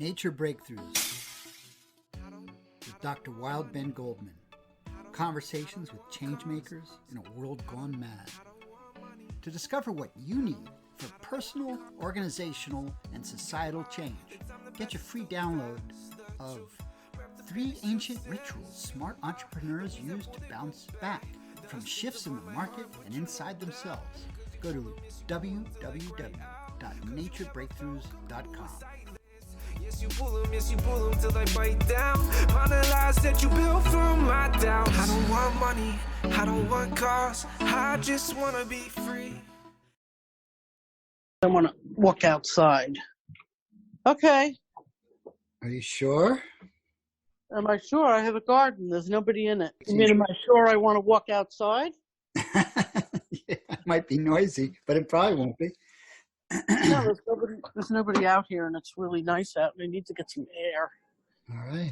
Nature Breakthroughs with Dr. Wild Ben Goldman. Conversations with changemakers in a world gone mad. To discover what you need for personal, organizational, and societal change, get your free download of 3 ancient rituals smart entrepreneurs use to bounce back from shifts in the market and inside themselves. Go to www.naturebreakthroughs.com. Yes, you pull them till they bite down. On the lies that you built from my doubt. I don't want money, I don't want cars, I just want to be free. I want to walk outside. Okay. Are you sure? Am I sure? I have a garden. There's nobody in it. You mean, am I sure I want to walk outside? Yeah, it might be noisy, but it probably won't be. No, there's nobody out here, and it's really nice out, and I need to get some air. All right.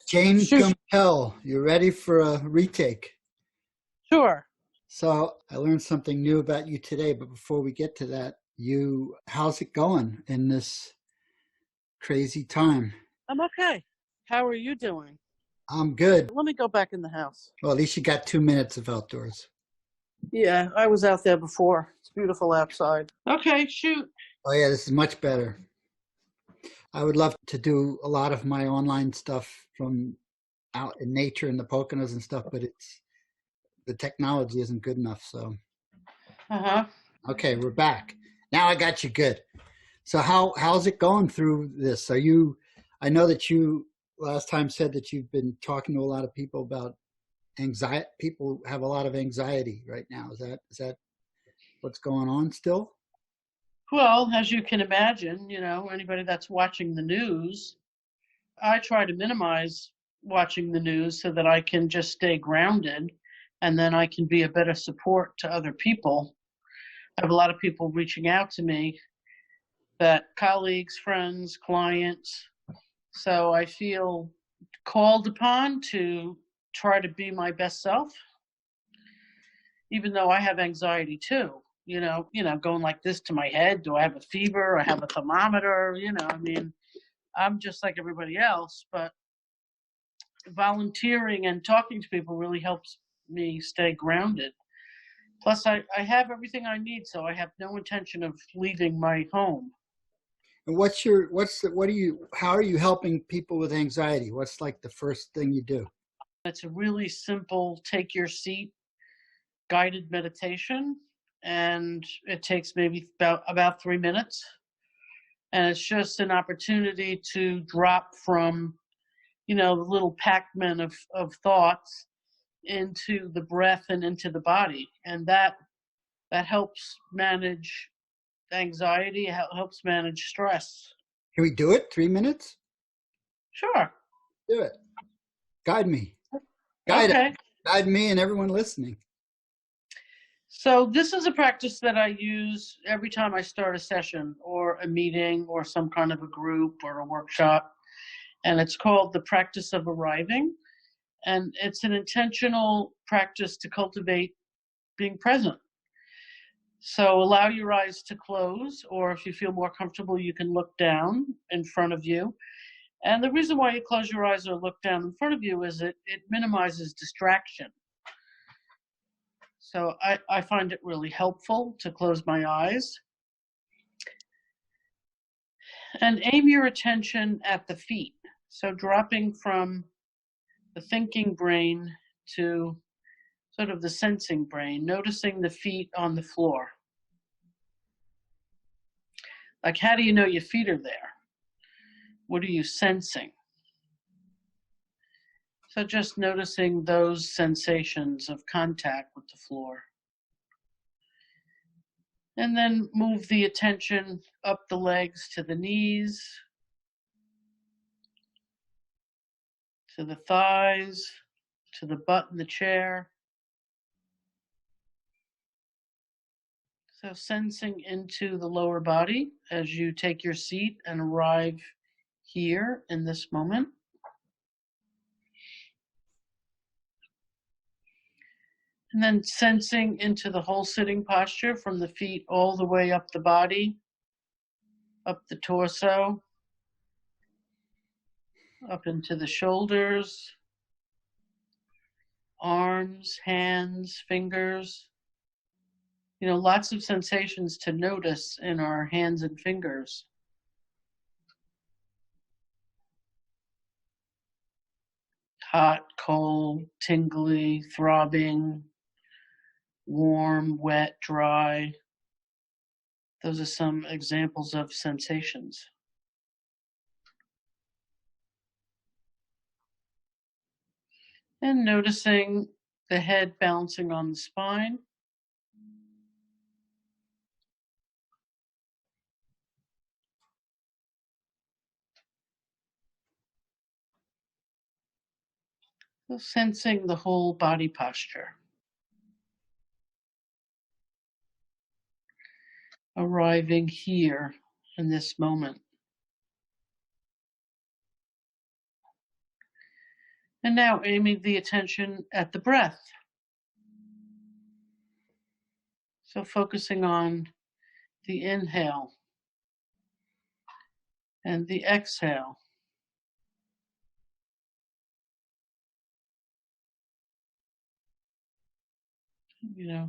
Jayne Gumpel, you ready for a retake? Sure. So I learned something new about you today, but before we get to that, how's it going in this crazy time? I'm okay. How are you doing? I'm good. Let me go back in the house. Well, at least you got 2 minutes of outdoors. Yeah, I was out there before. It's beautiful outside. Okay, shoot. Oh yeah, this is much better. I would love to do a lot of my online stuff from out in nature and the Poconos and stuff, but the technology isn't good enough. So, Okay, we're back. Now I got you good. So how's it going through this? I know that you last time said that you've been talking to a lot of people about anxiety. People have a lot of anxiety right now. Is that what's going on still? Well, as you can imagine, anybody that's watching the news, I try to minimize watching the news so that I can just stay grounded, and then I can be a better support to other people. I have a lot of people reaching out to me, colleagues, friends, clients. So I feel called upon to try to be my best self, even though I have anxiety too. Going like this to my head. Do I have a fever? I have a thermometer. I'm just like everybody else, but volunteering and talking to people really helps me stay grounded. Plus, I have everything I need, so I have no intention of leaving my home. And how are you helping people with anxiety? What's like the first thing you do? It's a really simple take your seat guided meditation, and it takes maybe about 3 minutes. And it's just an opportunity to drop from, the little Pac-Man of thoughts into the breath and into the body. And that helps manage anxiety, helps manage stress. Can we do it? 3 minutes? Sure. Do it. Guide me. Okay. Guide me and everyone listening. So this is a practice that I use every time I start a session or a meeting or some kind of a group or a workshop. And it's called the practice of arriving. And it's an intentional practice to cultivate being present. So allow your eyes to close, or if you feel more comfortable, you can look down in front of you. And the reason why you close your eyes or look down in front of you is it minimizes distraction. So I find it really helpful to close my eyes. And aim your attention at the feet. So dropping from the thinking brain to sort of the sensing brain, noticing the feet on the floor. Like, how do you know your feet are there? What are you sensing? So just noticing those sensations of contact with the floor. And then move the attention up the legs to the knees, to the thighs, to the butt in the chair. So sensing into the lower body as you take your seat and arrive here in this moment. And then sensing into the whole sitting posture from the feet all the way up the body up the torso, up into the shoulders, arms, hands, fingers. Lots of sensations to notice in our hands and fingers. Hot, cold, tingly, throbbing, warm, wet, dry. Those are some examples of sensations. And noticing the head bouncing on the spine. So sensing the whole body posture. Arriving here in this moment. And now aiming the attention at the breath. So focusing on the inhale and the exhale.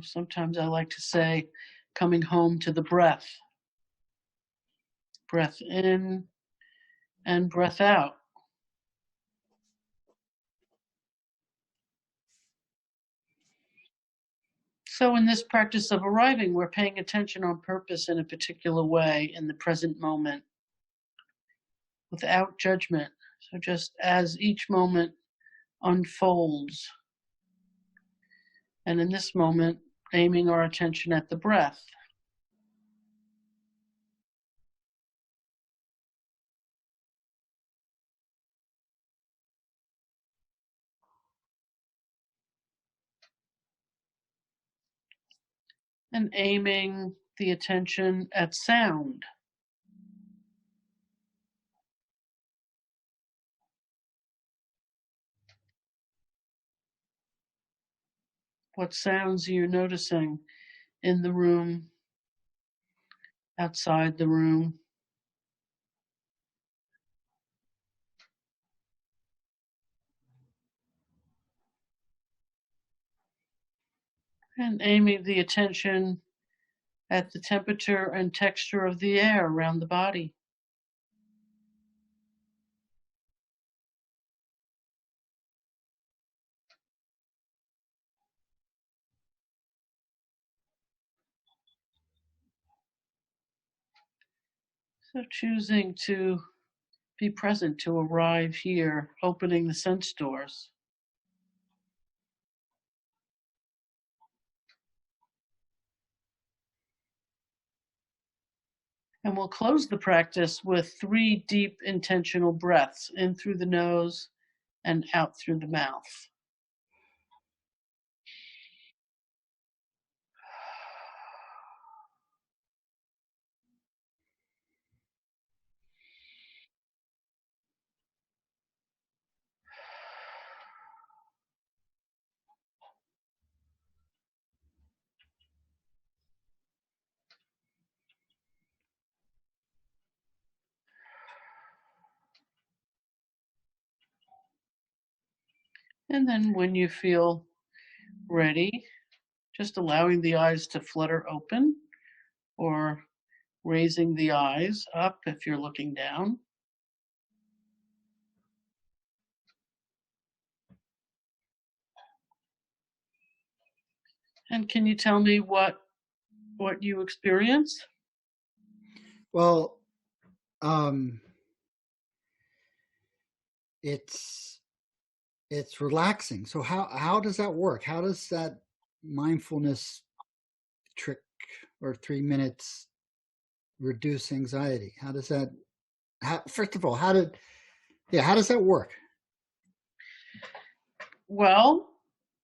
Sometimes I like to say, coming home to the breath. Breath in and breath out. So in this practice of arriving, we're paying attention on purpose in a particular way in the present moment, without judgment. So just as each moment unfolds, and in this moment, aiming our attention at the breath. And aiming the attention at sound. What sounds are you noticing in the room, outside the room? And aiming the attention at the temperature and texture of the air around the body. So choosing to be present, to arrive here, opening the sense doors. And we'll close the practice with 3 deep intentional breaths, in through the nose and out through the mouth. And then when you feel ready, just allowing the eyes to flutter open, or raising the eyes up if you're looking down. And can you tell me what you experience? Well, it's relaxing. So how does that work? How does that mindfulness trick or 3 minutes reduce anxiety? How does that? First of all, how does that work? Well,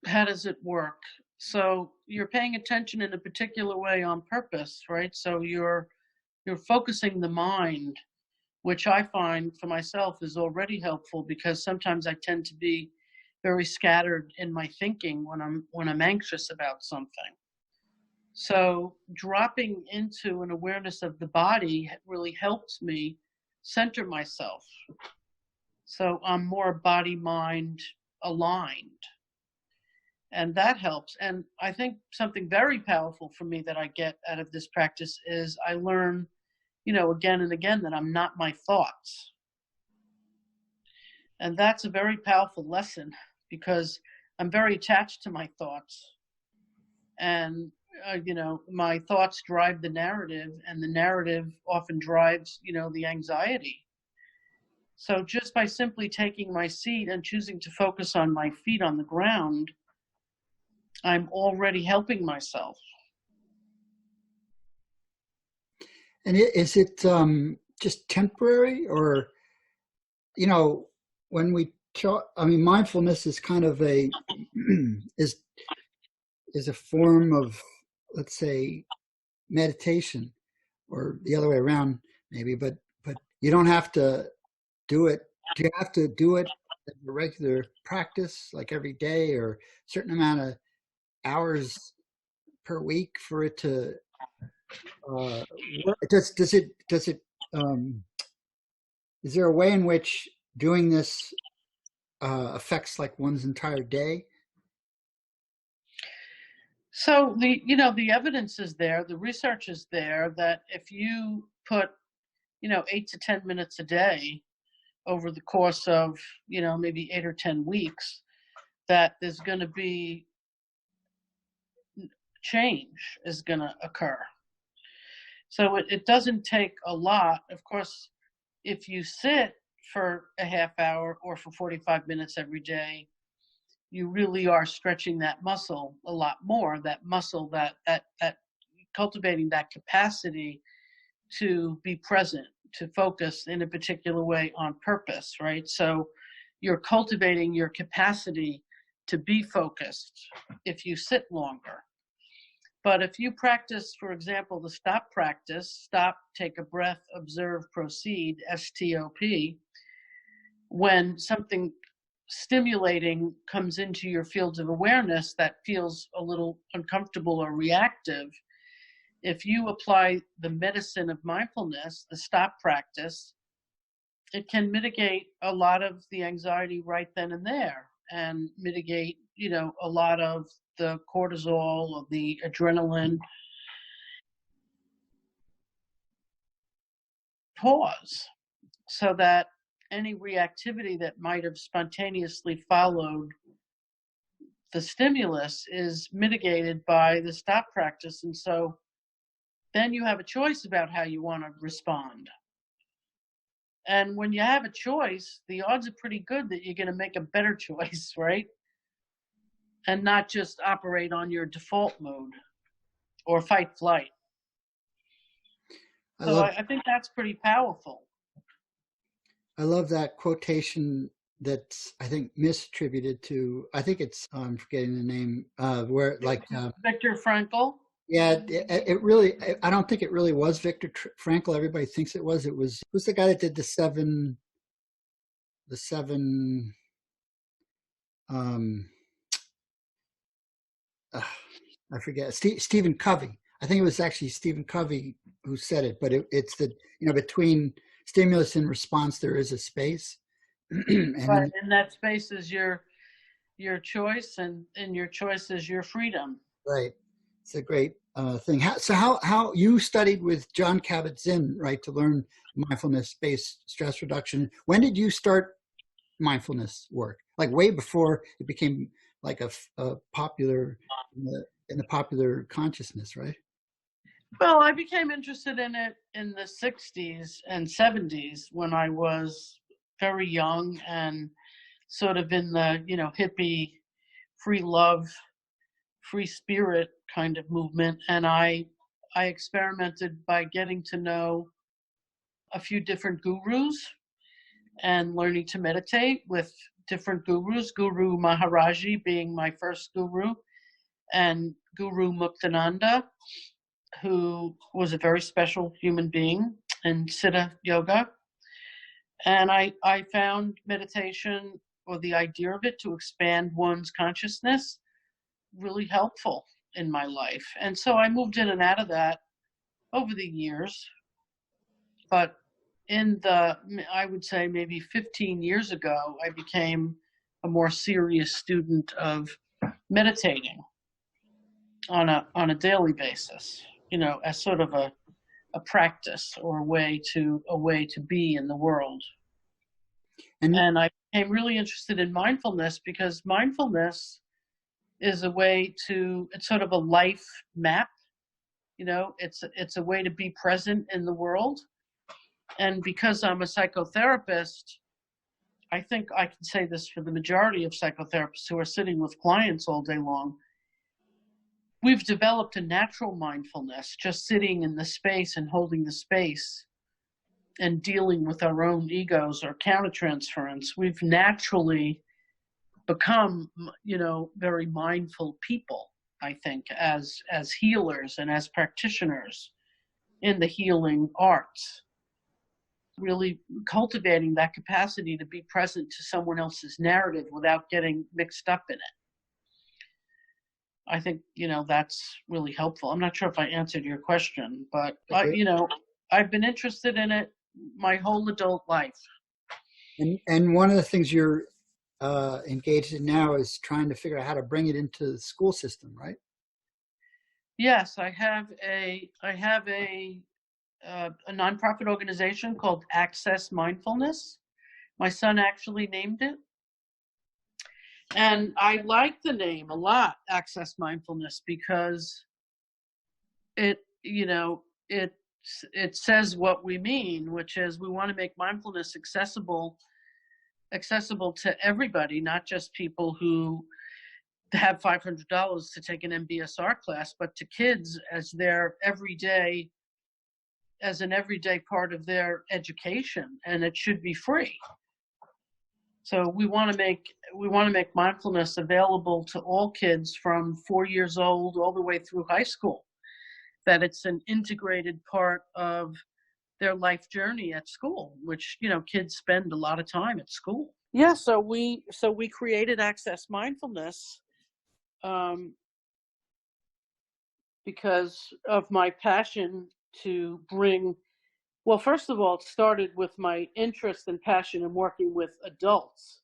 how does it work? So you're paying attention in a particular way on purpose, right? So you're focusing the mind, which I find for myself is already helpful, because sometimes I tend to be very scattered in my thinking when I'm anxious about something. So dropping into an awareness of the body really helps me center myself. So I'm more body mind aligned. And that helps. And I think something very powerful for me that I get out of this practice is I learn, again and again that I'm not my thoughts. And that's a very powerful lesson because I'm very attached to my thoughts. And, my thoughts drive the narrative, and the narrative often drives, the anxiety. So just by simply taking my seat and choosing to focus on my feet on the ground, I'm already helping myself. And is it just temporary, or, when we talk, mindfulness is kind of is a form of, let's say, meditation, or the other way around, maybe, but you don't have to do it. Do you have to do it as a regular practice, like every day, or a certain amount of hours per week for it to work? Is there a way in which doing this affects like one's entire day? So the evidence is there, the research is there that if you put, 8 to 10 minutes a day over the course of, maybe 8 or 10 weeks, that there's going to be change is going to occur. So it doesn't take a lot. Of course, if you sit for a half hour or for 45 minutes every day, you really are stretching that muscle a lot more, that muscle, that cultivating that capacity to be present, to focus in a particular way on purpose, right? So you're cultivating your capacity to be focused if you sit longer. But if you practice, for example, the stop practice, stop, take a breath, observe, proceed, STOP, when something stimulating comes into your fields of awareness that feels a little uncomfortable or reactive, if you apply the medicine of mindfulness, the stop practice, it can mitigate a lot of the anxiety right then and there, and mitigate, a lot of the cortisol or the adrenaline. Pause so that any reactivity that might have spontaneously followed the stimulus is mitigated by the stop practice. And so then you have a choice about how you want to respond. And when you have a choice, the odds are pretty good that you're going to make a better choice, right? And not just operate on your default mode or fight flight. So I think that's pretty powerful. I love that quotation that's, I think, misattributed to, I think it's, I'm forgetting the name, where like Viktor Frankl. Yeah, it really, I don't think it really was Viktor Frankl. Everybody thinks it was. Who's the guy that did the seven, I forget, Stephen Covey. I think it was actually Stephen Covey who said it, but it's the, between stimulus and response, there is a space. And right, and that space is your choice, and your choice is your freedom. Right. It's a great thing. How you studied with Jon Kabat-Zinn, right, to learn mindfulness-based stress reduction. When did you start mindfulness work? Like way before it became like a popular in the popular consciousness, right? Well, I became interested in it in the 60s and 70s when I was very young and sort of in the, hippie, free love, free spirit kind of movement. And I experimented by getting to know a few different gurus and learning to meditate with different gurus, Guru Maharaji being my first guru, and Guru Muktananda, who was a very special human being in Siddha Yoga. And I found meditation, or the idea of it, to expand one's consciousness, really helpful. in my life. And so I moved in and out of that over the years. But I would say maybe 15 years ago, I became a more serious student of meditating on a daily basis, as sort of a practice or a way to be in the world. And I became really interested in mindfulness because mindfulness is it's sort of a life map. It's a way to be present in the world. And because I'm a psychotherapist, I think I can say this for the majority of psychotherapists who are sitting with clients all day long. We've developed a natural mindfulness, just sitting in the space and holding the space and dealing with our own egos or countertransference. We've naturally become, very mindful people, I think, as healers and as practitioners in the healing arts. Really cultivating that capacity to be present to someone else's narrative without getting mixed up in it. I think, that's really helpful. I'm not sure if I answered your question, but, I've been interested in it my whole adult life. And one of the things you're engaged in now is trying to figure out how to bring it into the school system, right? Yes, I have a nonprofit organization called Access Mindfulness. My son actually named it. And I like the name a lot, Access Mindfulness, because it says what we mean, which is we want to make mindfulness accessible to everybody, not just people who have $500 to take an MBSR class, but to kids as an everyday part of their education, and it should be free. So we want to make mindfulness available to all kids from 4 years old all the way through high school, that it's an integrated part of their life journey at school, which, kids spend a lot of time at school. Yeah, so we created Access Mindfulness because of my passion to bring, well, first of all, it started with my interest and passion in working with adults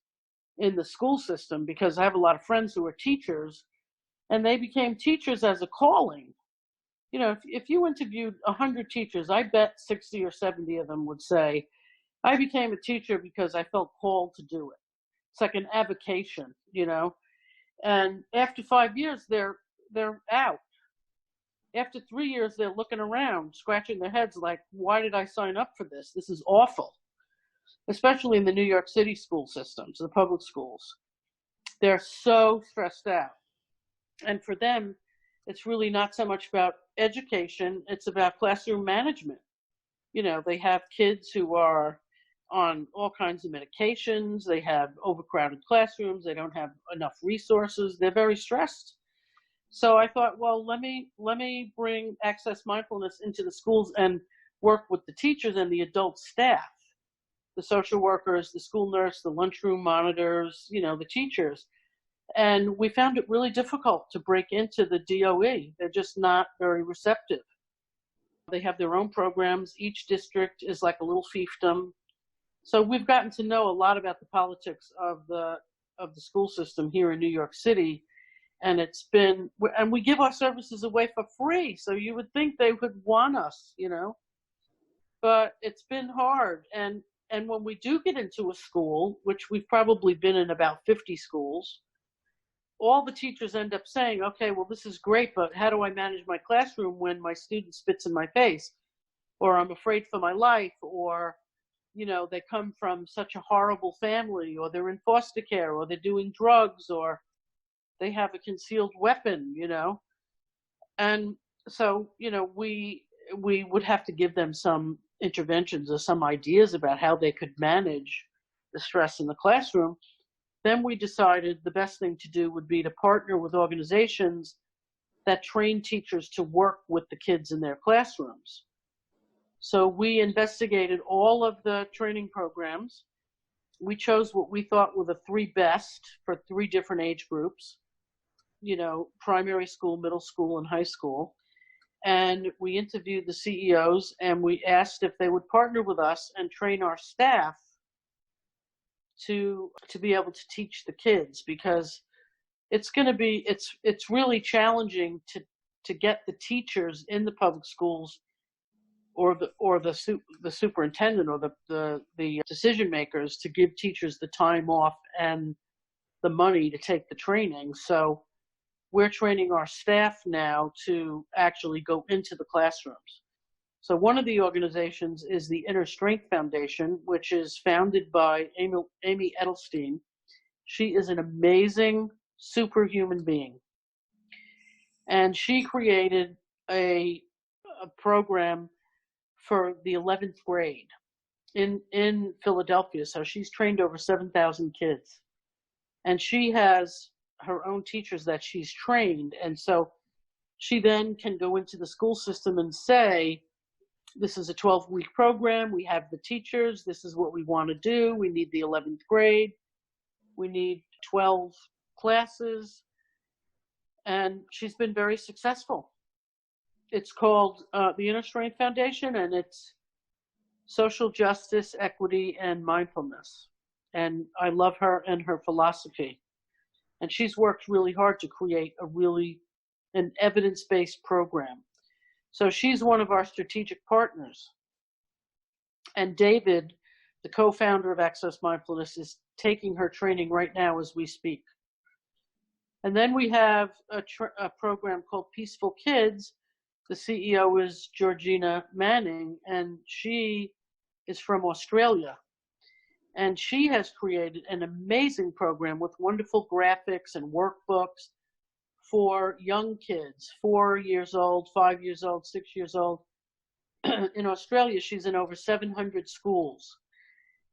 in the school system, because I have a lot of friends who are teachers, and they became teachers as a calling. If you interviewed 100 teachers, I bet 60 or 70 of them would say, I became a teacher because I felt called to do it. It's like an avocation, and after 5 years, they're out. After 3 years, they're looking around, scratching their heads like, why did I sign up for this? This is awful. Especially in the New York City school systems, the public schools. They're so stressed out. And for them, it's really not so much about education, it's about classroom management. They have kids who are on all kinds of medications, they have overcrowded classrooms, they don't have enough resources, they're very stressed. So I thought, well, let me bring Access Mindfulness into the schools and work with the teachers and the adult staff, the social workers, the school nurse, the lunchroom monitors, the teachers. And we found it really difficult to break into the DOE. They're just not very receptive. They have their own programs. Each district is like a little fiefdom. So we've gotten to know a lot about the politics of the school system here in New York City. And we give our services away for free. So you would think they would want us, but it's been hard. And when we do get into a school, which we've probably been in about 50 schools, all the teachers end up saying, okay, well, this is great, but how do I manage my classroom when my student spits in my face? Or I'm afraid for my life, or, they come from such a horrible family, or they're in foster care, or they're doing drugs, or they have a concealed weapon, And so, we would have to give them some interventions or some ideas about how they could manage the stress in the classroom. Then we decided the best thing to do would be to partner with organizations that train teachers to work with the kids in their classrooms. So we investigated all of the training programs. We chose what we thought were the 3 best for 3 different age groups. primary school, middle school, and high school. And we interviewed the CEOs and we asked if they would partner with us and train our staff to be able to teach the kids, because it's really challenging to get the teachers in the public schools, or the superintendent, or the decision makers, to give teachers the time off and the money to take the training. So we're training our staff now to actually go into the classrooms. So one of the organizations is the Inner Strength Foundation, which is founded by Amy Edelstein. She is an amazing superhuman being. And she created a program for the 11th grade in Philadelphia. So she's trained over 7,000 kids. And she has her own teachers that she's trained. And so she then can go into the school system and say, this is a 12-week program. We have the teachers. This is what we want to do. We need the 11th grade. We need 12 classes. And she's been very successful. It's called the Inner Strength Foundation, and it's social justice, equity, and mindfulness. And I love her and her philosophy. And she's worked really hard to create an evidence-based program. So she's one of our strategic partners. And David, the co-founder of Access Mindfulness, is taking her training right now as we speak. And then we have a program called Peaceful Kids. The CEO is Georgina Manning, and she is from Australia. And she has created an amazing program with wonderful graphics and workbooks for young kids, 4 years old, 5 years old, 6 years old. In Australia, she's in over 700 schools.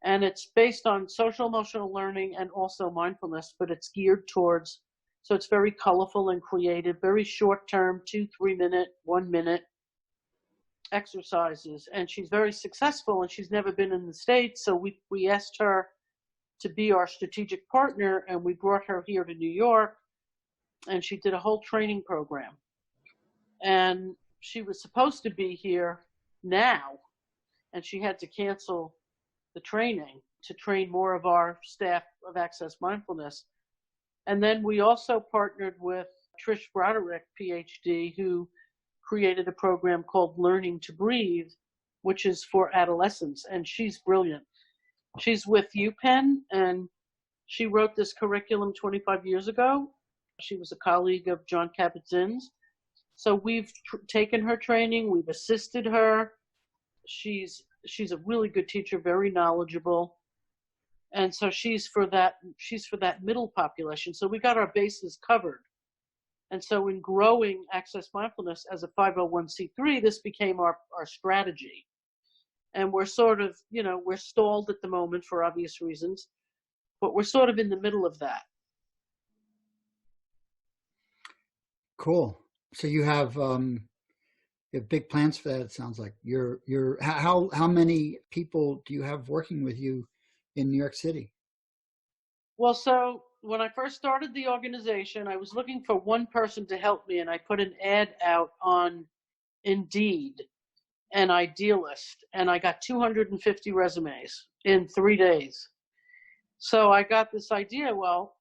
And it's based on social emotional learning and also mindfulness, but it's geared towards, so it's very colorful and creative, very short term, 2, 3 minute, 1 minute exercises. And she's very successful, and she's never been in the States. So we asked her to be our strategic partner, and we brought her here to New York, and she did a whole training program. And she was supposed to be here now, and she had to cancel the training to train more of our staff of Access Mindfulness. And then we also partnered with Trish Broderick, PhD, who created a program called Learning to Breathe, which is for adolescents. And she's brilliant. She's with UPenn, and she wrote this curriculum 25 years ago. She was a colleague of John Kabat-Zinn's. So we've taken her training. We've assisted her. She's a really good teacher, very knowledgeable. And so she's for that middle population. So we got our bases covered. And so in growing Access Mindfulness as a 501c3, this became our strategy. And we're sort of, we're stalled at the moment for obvious reasons, but we're sort of in the middle of that. Cool. So you have big plans for that. It sounds like how many people do you have working with you in New York City? Well, so when I first started the organization, I was looking for one person to help me, and I put an ad out on Indeed and Idealist, and I got 250 resumes in 3 days. So I got this idea, well,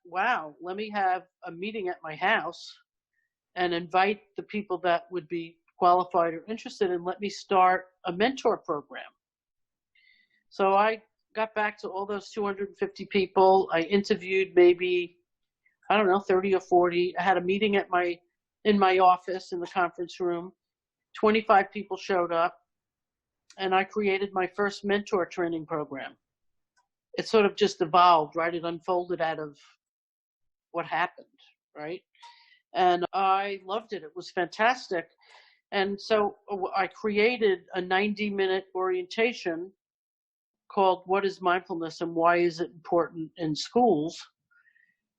wow, let me have a meeting at my house and invite the people that would be qualified or interested, and let me start a mentor program. So I got back to all those 250 people. I interviewed maybe, 30 or 40. I had a meeting in my office in the conference room. 25 people showed up, and I created my first mentor training program. It sort of just evolved, right? It unfolded out of what happened, right? And I loved it. It was fantastic. And so I created a 90-minute orientation called What is Mindfulness and Why is it Important in Schools?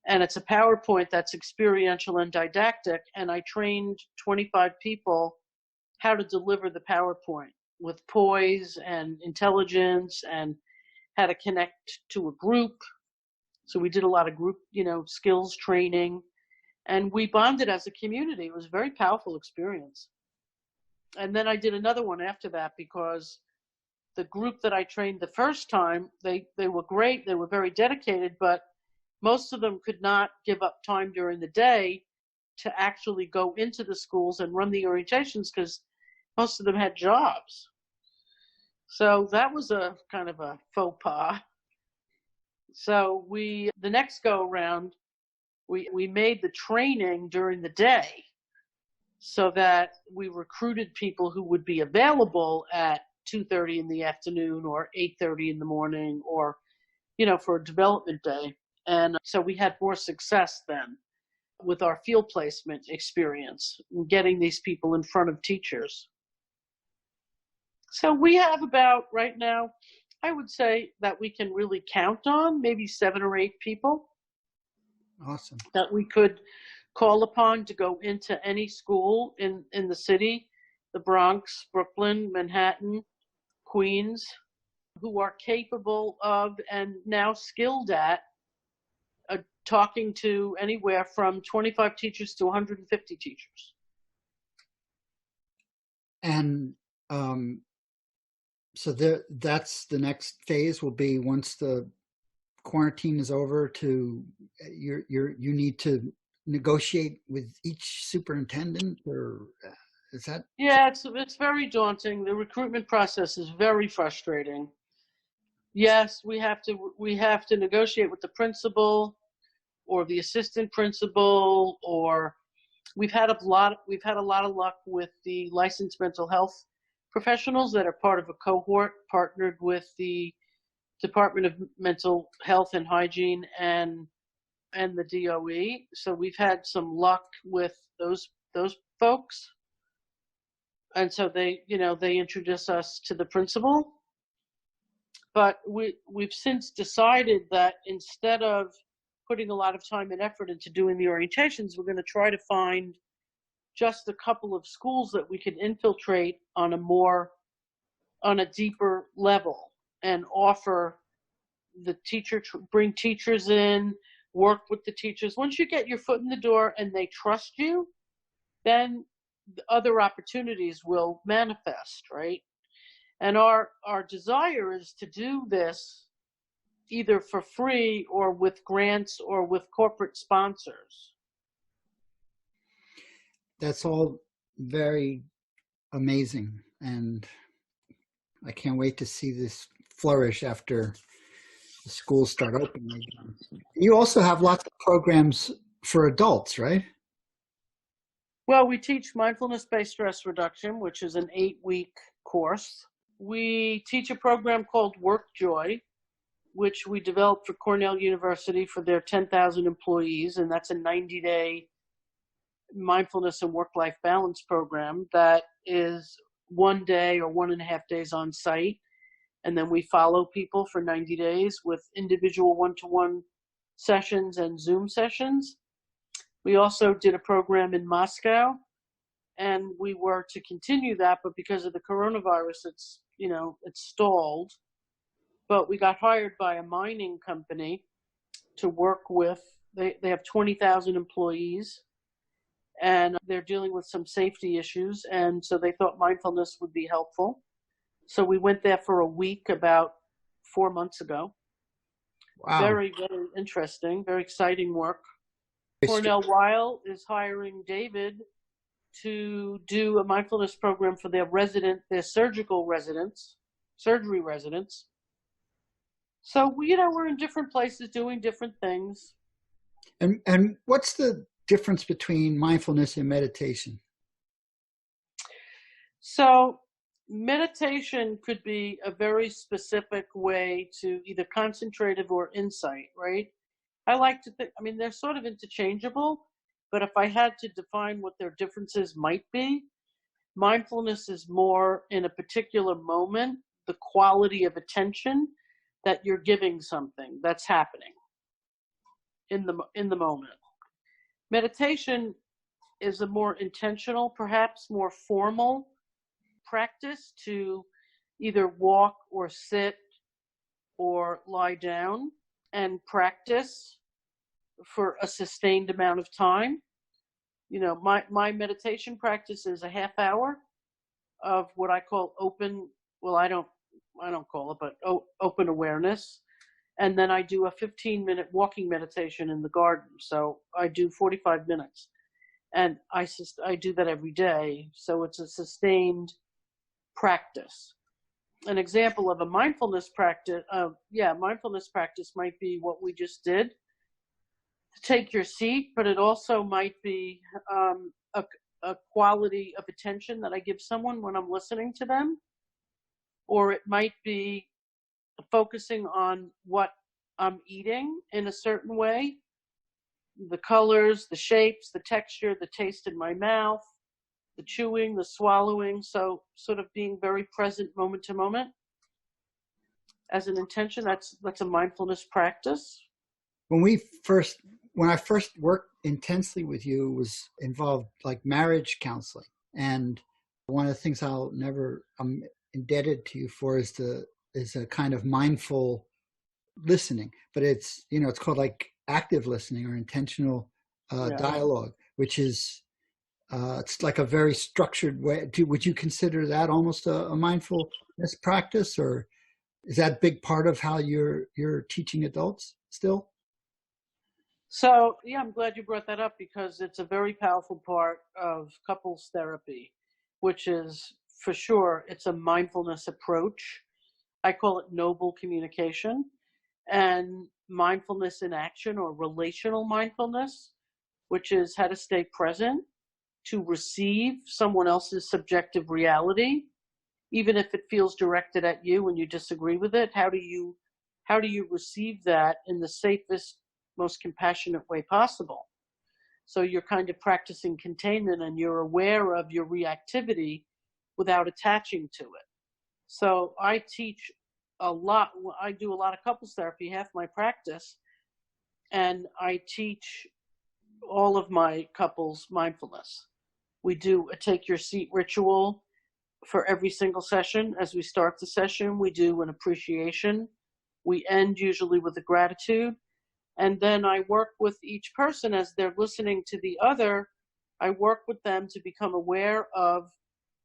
And it's a PowerPoint that's experiential and didactic. And I trained 25 people how to deliver the PowerPoint with poise and intelligence, and how to connect to a group. So we did a lot of group, skills training. And we bonded as a community. It was a very powerful experience. And then I did another one after that because the group that I trained the first time, they were great. They were very dedicated, but most of them could not give up time during the day to actually go into the schools and run the orientations because most of them had jobs. So that was a kind of a faux pas. So the next go around, we made the training during the day so that we recruited people who would be available at 2:30 in the afternoon or 8:30 in the morning or, for a development day. And so we had more success then with our field placement experience, getting these people in front of teachers. So we have about, right now, I would say that we can really count on maybe 7 or 8 people. Awesome. That we could call upon to go into any school in the city, the Bronx, Brooklyn, Manhattan, Queens, who are capable of and now skilled at talking to anywhere from 25 teachers to 150 teachers. And so that's the next phase will be once the quarantine is over to you need to negotiate with each superintendent, or is that? Yeah, it's very daunting. The recruitment process is very frustrating. Yes, we have to negotiate with the principal or the assistant principal, or we've had a lot of luck with the licensed mental health professionals that are part of a cohort partnered with the Department of Mental Health and Hygiene and the DOE. So we've had some luck with those folks. And so they introduce us to the principal. But we've since decided that instead of putting a lot of time and effort into doing the orientations, we're going to try to find just a couple of schools that we can infiltrate on a deeper level and offer the bring teachers in, work with the teachers. Once you get your foot in the door and they trust you, then the other opportunities will manifest, right? And our desire is to do this either for free or with grants or with corporate sponsors. That's all very amazing, and I can't wait to see this flourish after the schools start opening again. You also have lots of programs for adults, right? Well, we teach mindfulness-based stress reduction, which is an 8-week course. We teach a program called Work Joy, which we developed for Cornell University for their 10,000 employees, and that's a 90-day mindfulness and work-life balance program that is 1 day or 1.5 days on site. And then we follow people for 90 days with individual one-to-one sessions and Zoom sessions. We also did a program in Moscow, and we were to continue that, but because of the coronavirus, it's stalled. But we got hired by a mining company to work with, they have 20,000 employees, and they're dealing with some safety issues, and so they thought mindfulness would be helpful. So we went there for a week about 4 months ago. Wow. Very, very interesting, very exciting work. Cornell Weil is hiring David to do a mindfulness program for their surgical residents, surgery residents. So we're in different places doing different things. And what's the difference between mindfulness and meditation? So meditation could be a very specific way to either concentrative or insight, right? I like to think, they're sort of interchangeable, but if I had to define what their differences might be, mindfulness is more in a particular moment, the quality of attention that you're giving something that's happening in the moment. Meditation is a more intentional, perhaps more formal practice to either walk or sit or lie down and practice for a sustained amount of time. My meditation practice is a half hour of what I call open, well, I don't call it, but open awareness. And then I do a 15-minute walking meditation in the garden. So I do 45 minutes. And I do that every day. So it's a sustained practice. An example of a mindfulness practice, mindfulness practice might be what we just did, to take your seat, but it also might be a quality of attention that I give someone when I'm listening to them, or it might be focusing on what I'm eating in a certain way, the colors, the shapes, the texture, the taste in my mouth, the chewing, the swallowing. So sort of being very present moment to moment as an intention. That's a mindfulness practice. When I first worked intensely with you, was involved like marriage counseling. And one of the things I'm indebted to you for is a kind of mindful listening, but it's called like active listening or intentional dialogue, which is it's like a very structured way. Would you consider that almost a mindfulness practice, or is that a big part of how you're teaching adults still? So, yeah, I'm glad you brought that up, because it's a very powerful part of couples therapy, which is, for sure, it's a mindfulness approach. I call it noble communication, and mindfulness in action, or relational mindfulness, which is how to stay present, to receive someone else's subjective reality, even if it feels directed at you and you disagree with it. How do you receive that in the safest, most compassionate way possible? So you're kind of practicing containment, and you're aware of your reactivity without attaching to it. So I teach a lot. I do a lot of couples therapy, half my practice, and I teach all of my couples mindfulness. We do a take your seat ritual for every single session. As we start the session, we do an appreciation. We end usually with a gratitude. And then I work with each person as they're listening to the other. I work with them to become aware of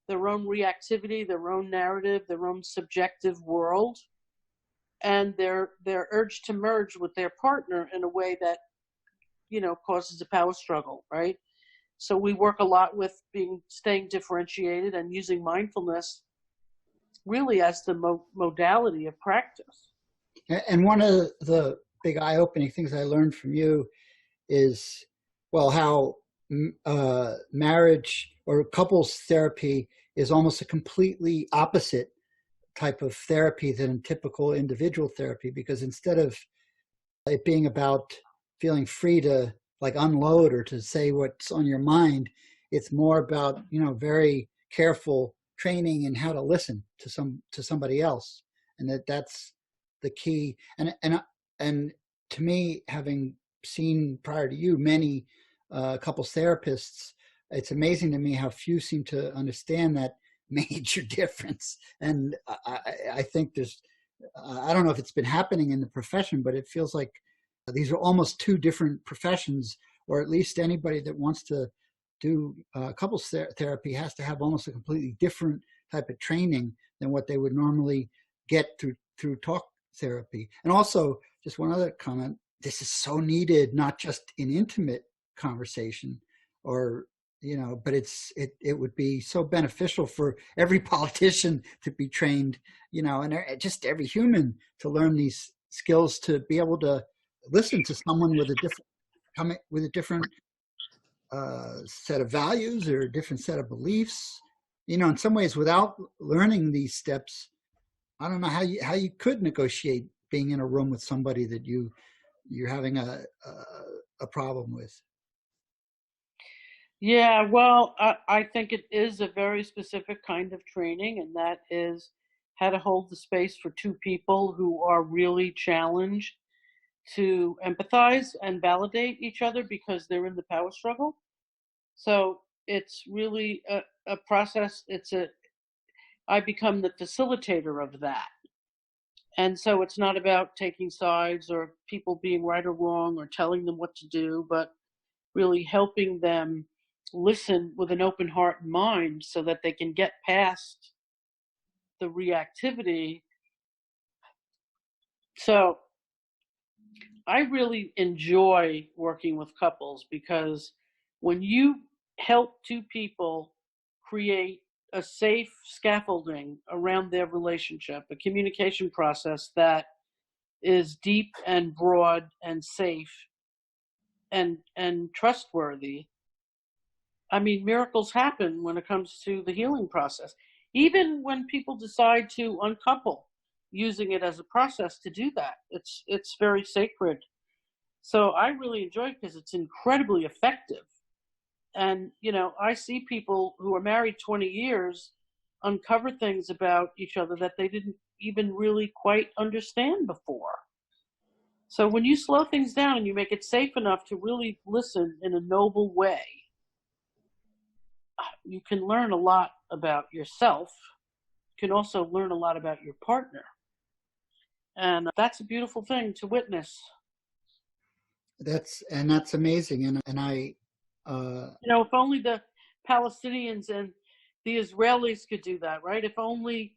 their own reactivity, their own narrative, their own subjective world, and their urge to merge with their partner in a way that, causes a power struggle, right? So we work a lot with staying differentiated and using mindfulness really as the modality of practice. And one of the big eye-opening things I learned from you is, well, how marriage or couples therapy is almost a completely opposite type of therapy than typical individual therapy, because instead of it being about feeling free to like unload or to say what's on your mind, it's more about very careful training in how to listen to somebody else, and that's the key. And to me, having seen prior to you many couples therapists, it's amazing to me how few seem to understand that major difference. And I think I don't know if it's been happening in the profession, but it feels like these are almost two different professions, or at least anybody that wants to do couples therapy has to have almost a completely different type of training than what they would normally get through talk therapy. And also, just one other comment, this is so needed, not just in intimate conversation, or but it would be so beneficial for every politician to be trained, and just every human to learn these skills, to be able to listen to someone with a different set of values or a different set of beliefs. In some ways, without learning these steps, I don't know how you could negotiate being in a room with somebody that you're having a problem with. Yeah, well, I think it is a very specific kind of training, and that is how to hold the space for two people who are really challenged to empathize and validate each other because they're in the power struggle. So it's really a process. I become the facilitator of that. And so it's not about taking sides or people being right or wrong or telling them what to do, but really helping them listen with an open heart and mind so that they can get past the reactivity. So I really enjoy working with couples because when you help two people create a safe scaffolding around their relationship, a communication process that is deep and broad and safe and trustworthy, I mean, miracles happen when it comes to the healing process. Even when people decide to uncouple, using it as a process to do that, it's very sacred. So I really enjoy it because it's incredibly effective. And I see people who are married 20 years uncover things about each other that they didn't even really quite understand before. So when you slow things down and you make it safe enough to really listen in a noble way, you can learn a lot about yourself. You can also learn a lot about your partner. And that's a beautiful thing to witness. That's amazing. And I, if only the Palestinians and the Israelis could do that, right? If only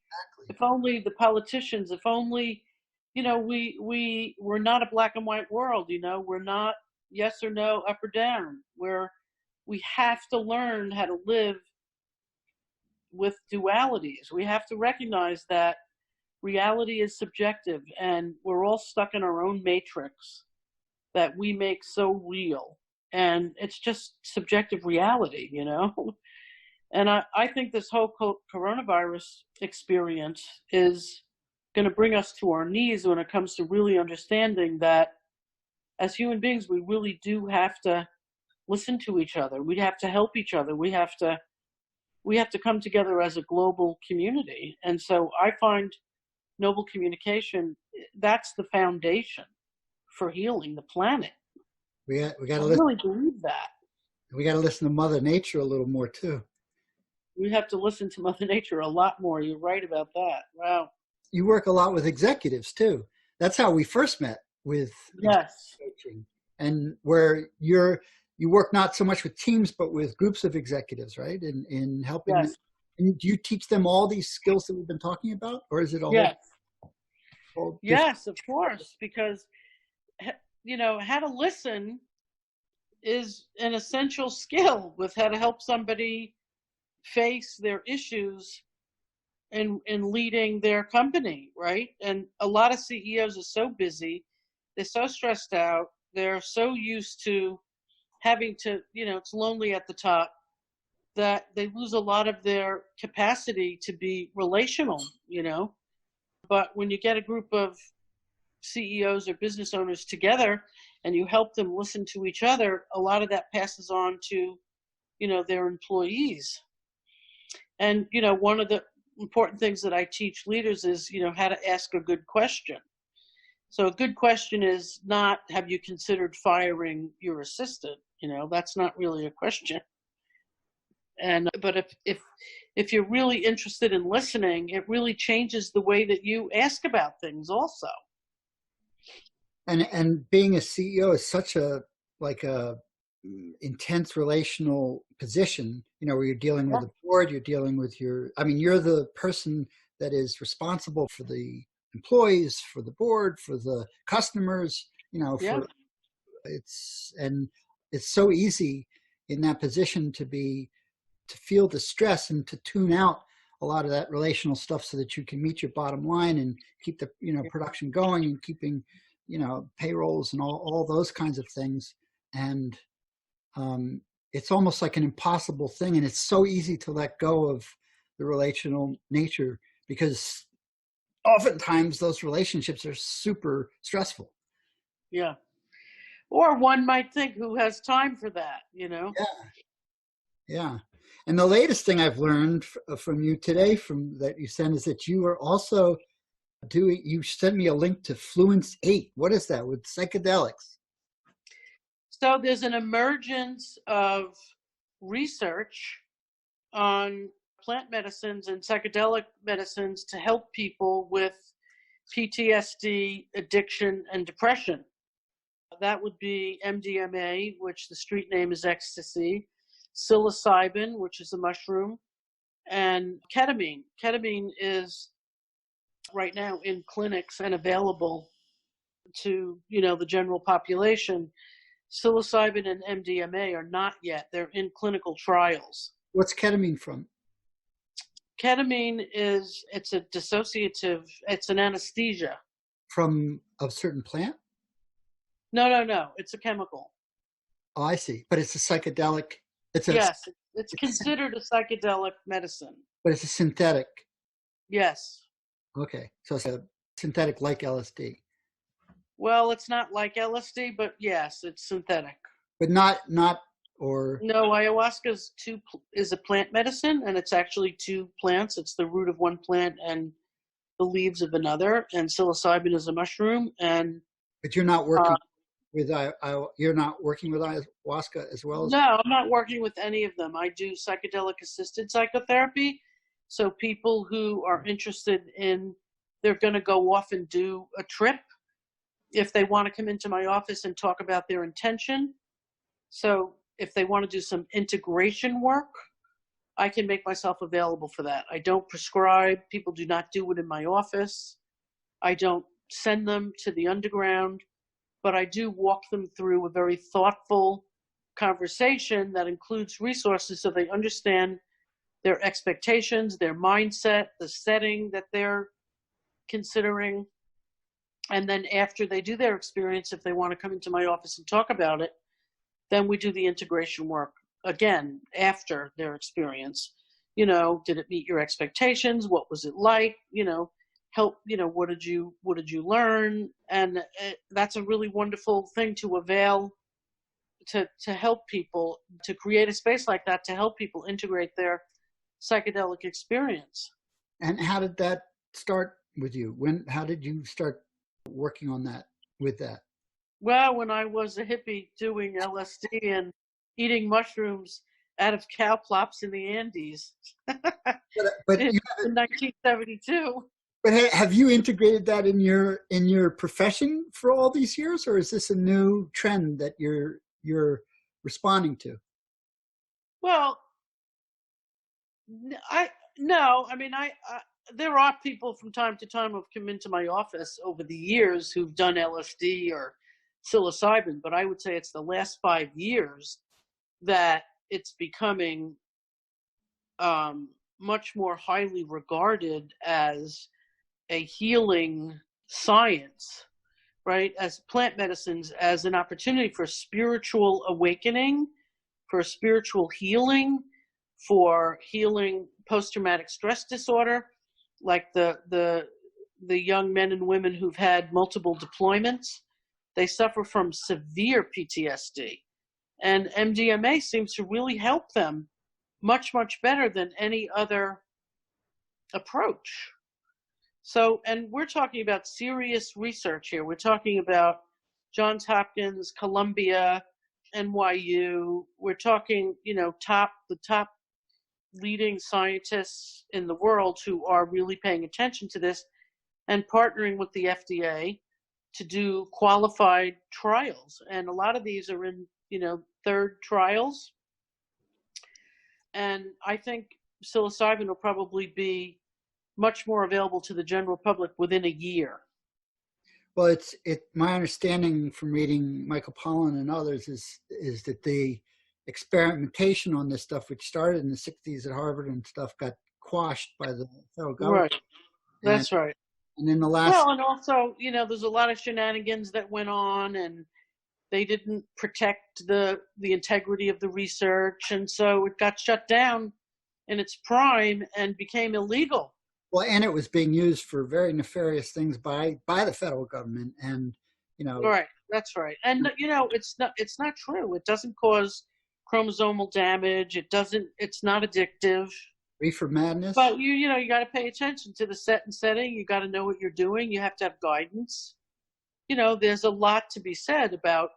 the politicians, if only, we're not a black and white world, we're not yes or no, up or down. We have to learn how to live with dualities. We have to recognize that reality is subjective and we're all stuck in our own matrix that we make so real. And it's just subjective reality, And I think this whole coronavirus experience is going to bring us to our knees when it comes to really understanding that as human beings, we really do have to listen to each other. We have to help each other. We have to come together as a global community. And so I find noble communication, that's the foundation for healing the planet. we got to really believe that. We got to listen to Mother Nature a little more too. We have to listen to Mother Nature a lot more. You're right about that. Wow. You work a lot with executives too. That's how we first met with coaching, and where you work not so much with teams, but with groups of executives, right? In helping them. And do you teach them all these skills that we've been talking about, or is it all? Yes, of course, because how to listen is an essential skill with how to help somebody face their issues in leading their company, right? And a lot of CEOs are so busy, they're so stressed out, they're so used to having to, it's lonely at the top, that they lose a lot of their capacity to be relational, But when you get a group of CEOs or business owners together and you help them listen to each other, a lot of that passes on to, their employees. And, one of the important things that I teach leaders is, how to ask a good question. So a good question is not, have you considered firing your assistant? That's not really a question. But if you're really interested in listening, it really changes the way that you ask about things also. And being a CEO is such a intense relational position, where you're dealing with the board, you're dealing with you're the person that is responsible for the employees, for the board, for the customers, it's so easy in that position to feel the stress and to tune out a lot of that relational stuff so that you can meet your bottom line and keep the production going and keeping payrolls and all those kinds of things. And it's almost like an impossible thing, and it's so easy to let go of the relational nature because oftentimes those relationships are super stressful. Yeah. Or one might think, who has time for that, Yeah. And the latest thing I've learned from you today that you sent is that you are also you sent me a link to Fluence 8. What is that with psychedelics? So there's an emergence of research on plant medicines and psychedelic medicines to help people with PTSD, addiction, and depression. That would be MDMA, which the street name is ecstasy, psilocybin, which is a mushroom, and ketamine. Ketamine is right now in clinics and available to, the general population. Psilocybin and MDMA are not yet. They're in clinical trials. What's ketamine from? Ketamine it's a dissociative, it's an anesthesia. From a certain plant? No. It's a chemical. Oh, I see. But it's a psychedelic. Yes, it's considered a psychedelic medicine. But it's a synthetic. Yes. Okay. So it's a synthetic like LSD. Well, it's not like LSD, but yes, it's synthetic. But not or No, ayahuasca is a plant medicine, and it's actually two plants. It's the root of one plant and the leaves of another. And psilocybin is a mushroom. And but you're not working with you're not working with ayahuasca as well as. No, I'm not working with any of them. I do psychedelic assisted psychotherapy. So people who are interested they're going to go off and do a trip. If they want to come into my office and talk about their intention. So if they want to do some integration work, I can make myself available for that. I don't prescribe. People do not do it in my office. I don't send them to the underground, but I do walk them through a very thoughtful conversation that includes resources so they understand their expectations, their mindset, the setting that they're considering. And then after they do their experience, if they want to come into my office and talk about it, then we do the integration work again after their experience. Did it meet your expectations? What was it like? Help. What did you learn? And that's a really wonderful thing to avail to help people, to create a space like that to help people integrate their psychedelic experience. And how did that start with you? How did you start working on that with that? Well, when I was a hippie doing LSD and eating mushrooms out of cow plops in the Andes but in 1972. But have you integrated that in your profession for all these years, or is this a new trend that you're responding to? Well, there are people from time to time who've come into my office over the years who've done LSD or psilocybin, but I would say it's the last 5 years that it's becoming much more highly regarded as a healing science, right? As plant medicines, as an opportunity for spiritual awakening, for spiritual healing, for healing post-traumatic stress disorder, like the young men and women who've had multiple deployments. They suffer from severe PTSD. And MDMA seems to really help them much, much better than any other approach. So, and we're talking about serious research here. We're talking about Johns Hopkins, Columbia, NYU. We're talking, the top leading scientists in the world who are really paying attention to this and partnering with the FDA to do qualified trials. And a lot of these are in, third trials. And I think psilocybin will probably be much more available to the general public within a year. Well, my understanding from reading Michael Pollan and others is that the experimentation on this stuff, which started in the 60s at Harvard and stuff, got quashed by the federal government. Right. That's right. And in the last... Well, and also, there's a lot of shenanigans that went on, and they didn't protect the integrity of the research, and so it got shut down in its prime and became illegal. Well, and it was being used for very nefarious things by the federal government, and Right, that's right. And it's not true. It doesn't cause chromosomal damage. It's not addictive. Reefer madness. But you got to pay attention to the set and setting. You got to know what you're doing. You have to have guidance. There's a lot to be said about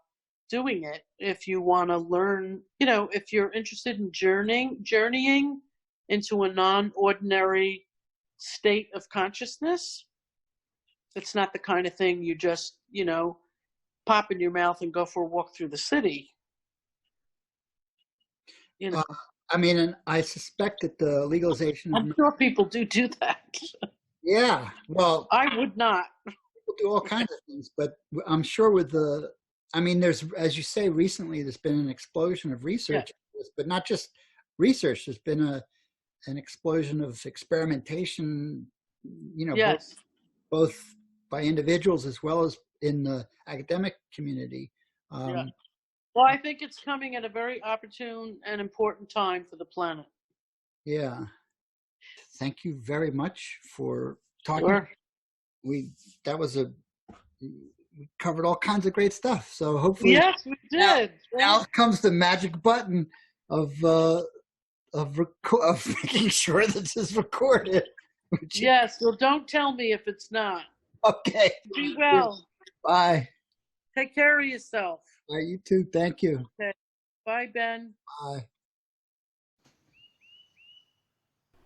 doing it if you want to learn. If you're interested in journeying into a non-ordinary state of consciousness, it's not the kind of thing you just pop in your mouth and go for a walk through the city. You know, Uh, I mean, and I suspect that the legalization of, I'm sure people do that. yeah, well, I would not. people do all kinds of things, but I'm sure with the, I mean, there's, as you say, recently there's been an explosion of Yeah. research, but not just research. There's been an explosion of experimentation, both Yes. both by individuals as well as in the academic community. Yeah. Um, Well, I think it's coming at a very opportune and important time for the planet. yeah. Thank you very much for talking. Sure. We that was a we covered all kinds of great stuff. So hopefully Yes, we now, did. now comes the magic button of of making sure this is recorded. Yes. Well, don't tell me if it's not. Okay. Be well. Bye. Take care of yourself. Bye. You too. Thank you. Okay. Bye, Ben. Bye.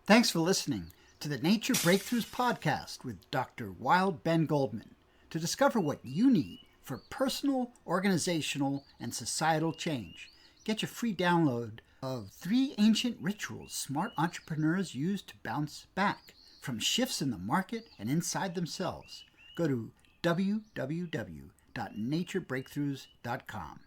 Thanks for listening to the Nature Breakthroughs podcast with Dr. Wild Ben Goldman to discover what you need for personal, organizational, and societal change. Get your free download of 3 ancient rituals smart entrepreneurs use to bounce back from shifts in the market and inside themselves. Go to www.naturebreakthroughs.com.